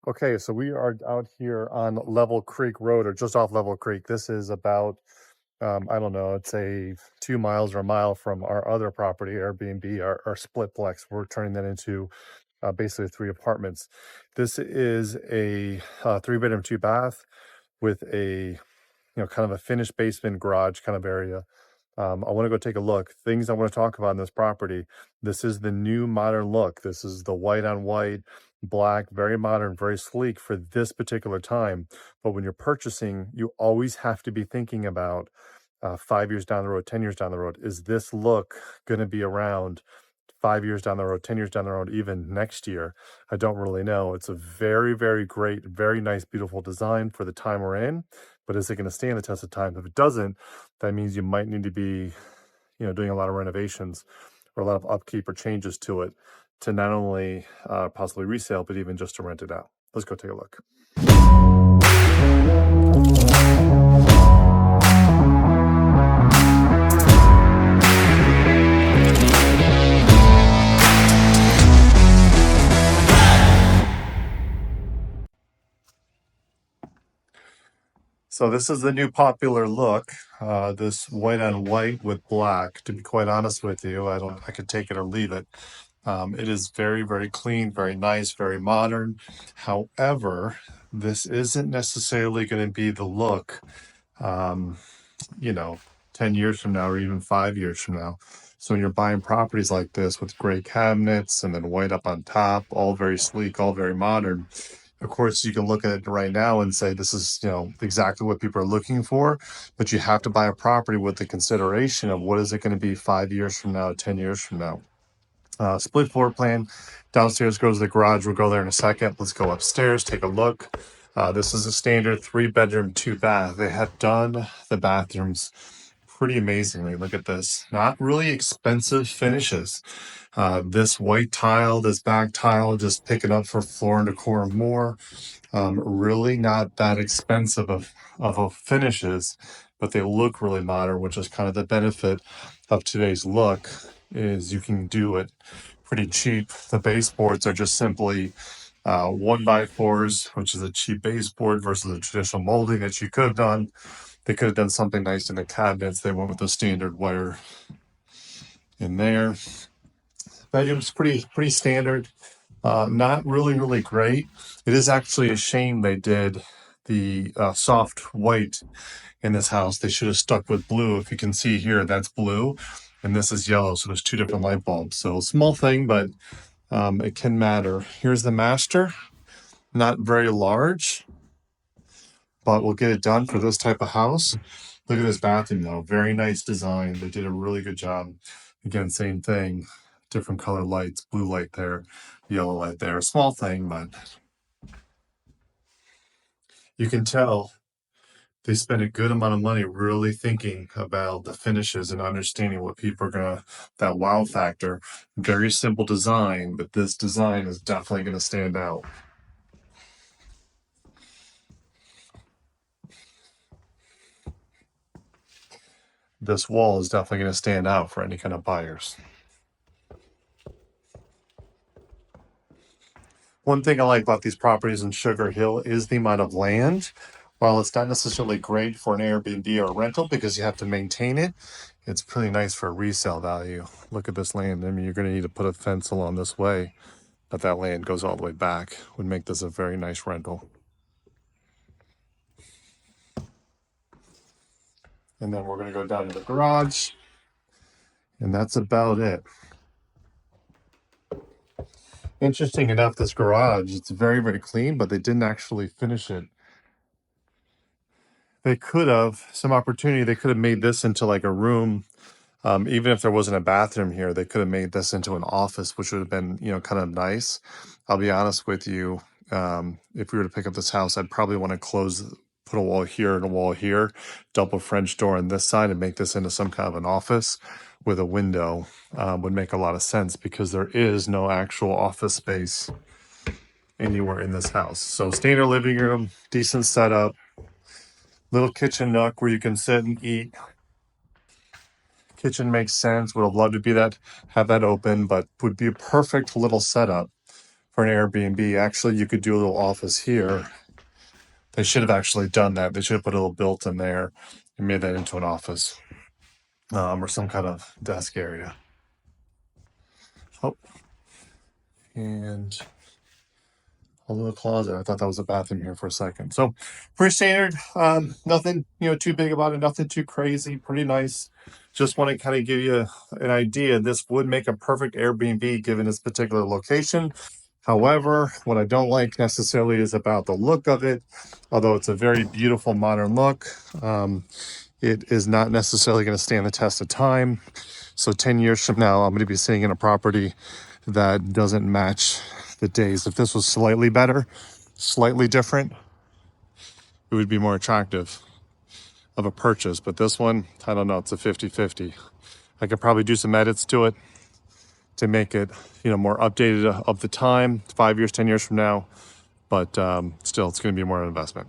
Okay, so we are out here on Level Creek Road, or just off Level Creek. This is about, I don't know, it's a 2 miles or a mile from our other property, Airbnb, our splitplex. We're turning that into basically three apartments. This is a three-bedroom, two-bath with a kind of a finished basement garage kind of area. I want to go take a look. Things I want to talk about in this property. This is the new modern look. This is the white on white, black, very modern, very sleek for this particular time. But when you're purchasing, you always have to be thinking about 5 years down the road, 10 years down the road. Is this look going to be around 5 years down the road, 10 years down the road, even next year? I don't really know. It's a very, very great, very nice, beautiful design for the time we're in. But is it going to stand the test of time? If it doesn't, that means you might need to be, doing a lot of renovations or a lot of upkeep or changes to it to not only possibly resale, but even just to rent it out. Let's go take a look. So this is the new popular look, this white on white with black. To be quite honest with you, I could take it or leave it. It is very, very clean, very nice, very modern. However, this isn't necessarily going to be the look, um, you know, 10 years from now or even 5 years from now. So when you're buying properties like this with gray cabinets and then white up on top, all very sleek, all very modern, of course, you can look at it right now and say this is, exactly what people are looking for, but you have to buy a property with the consideration of what is it going to be 5 years from now, 10 years from now. Split floor plan. Downstairs goes the garage. We'll go there in a second. Let's go upstairs, take a look. This is a standard 3-bedroom, two-bath. They have done the bathrooms pretty amazingly. Look at this. Not really expensive finishes. This white tile, this back tile, just pick it up for floor and decor more. Really not that expensive of finishes, but they look really modern, which is kind of the benefit of today's look, is you can do it pretty cheap. The baseboards are just simply 1x4s, which is a cheap baseboard versus a traditional molding that you could have done. They could have done something nice in the cabinets. They went with the standard wire in there. Bedroom's pretty standard. Not really great. It is actually a shame they did the soft white in this house. They should have stuck with blue. If you can see here, that's blue, and this is yellow. So there's two different light bulbs. So small thing, but it can matter. Here's the master. Not very large, but we'll get it done for this type of house. Look at this bathroom though. Very nice design. They did a really good job. Again, same thing. Different color lights, blue light there, yellow light there. Small thing, but you can tell they spent a good amount of money really thinking about the finishes and understanding what people are gonna, that wow factor. Very simple design, but this design is definitely gonna stand out. This wall is definitely gonna stand out for any kind of buyers. One thing I like about these properties in Sugar Hill is the amount of land. While it's not necessarily great for an Airbnb or a rental because you have to maintain it, it's pretty nice for resale value. Look at this land. I mean, you're going to need to put a fence along this way, but that land goes all the way back. Would make this a very nice rental. And then we're going to go down to the garage, and that's about it. Interesting enough, this garage, it's very clean, but they didn't actually finish it. They could have some opportunity. They could have made this into like a room. Even if there wasn't a bathroom here, they could have made this into an office, which would have been, kind of nice. I'll be honest with you. If we were to pick up this house, I'd probably want to put a wall here and a wall here, double French door on this side, and make this into some kind of an office with a window. Would make a lot of sense because there is no actual office space anywhere in this house. So standard living room, decent setup, little kitchen nook where you can sit and eat. Kitchen makes sense. Would have loved to have that open, but would be a perfect little setup for an Airbnb. Actually, you could do a little office here. They should have actually done that. They should have put a little built-in there and made that into an office, or some kind of desk area. Oh, and a little closet. I thought that was a bathroom here for a second. So pretty standard. Nothing, too big about it. Nothing too crazy. Pretty nice. Just want to kind of give you an idea. This would make a perfect Airbnb given its particular location. However, what I don't like necessarily is about the look of it. Although it's a very beautiful modern look, it is not necessarily going to stand the test of time. So 10 years from now, I'm going to be sitting in a property that doesn't match the days. If this was slightly better, slightly different, it would be more attractive of a purchase. But this one, I don't know, it's a 50-50. I could probably do some edits to it to make it, more updated of the time, 5 years, 10 years from now. But still, it's going to be more of an investment.